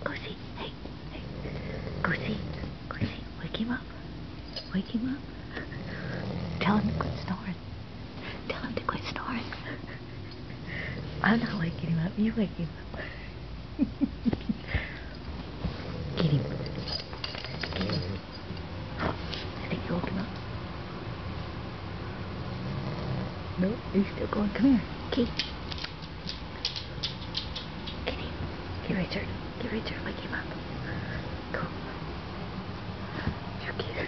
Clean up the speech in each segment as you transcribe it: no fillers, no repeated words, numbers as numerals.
Go see. Hey, hey. Go see. Go see. Wake him up. Wake him up. Tell him to quit snoring. Tell him to quit snoring. I'm not waking him up. You wake him up. Get him. Get him. I think you woke him up. No, he's still going. Come here. Get him. Get him. Get Richard. Get Richard. Wake him up. Go. You kid.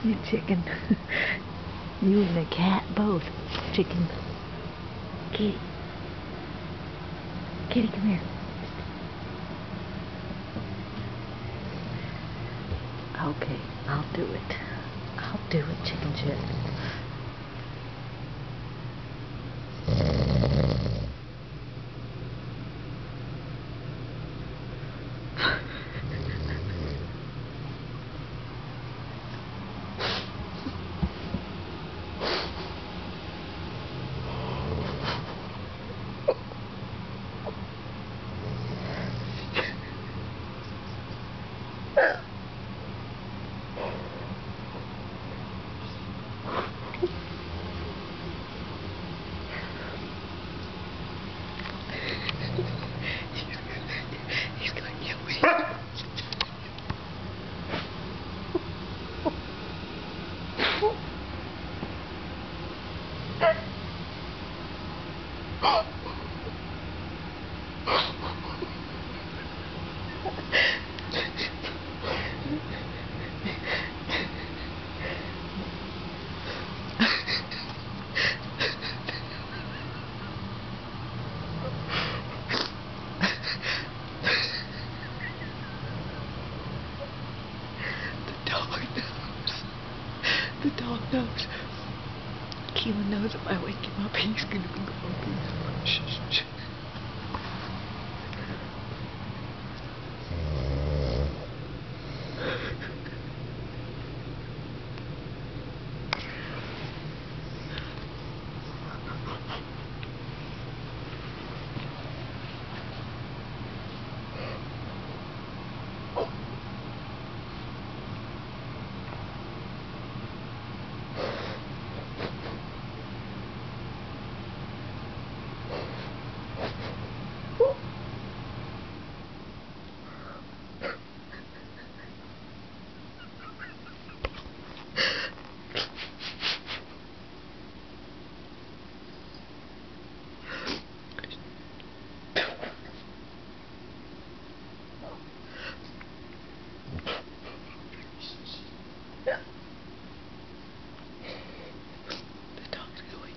You chicken. You and the cat both. Chicken. Kitty. Kitty, come here. Okay, I'll do it. I'll do it, chicken shit. He's gonna kill me. The dog knows. Keelan knows if I wake him up, he's gonna be grumpy. Shh, shh, shh. The dog's going.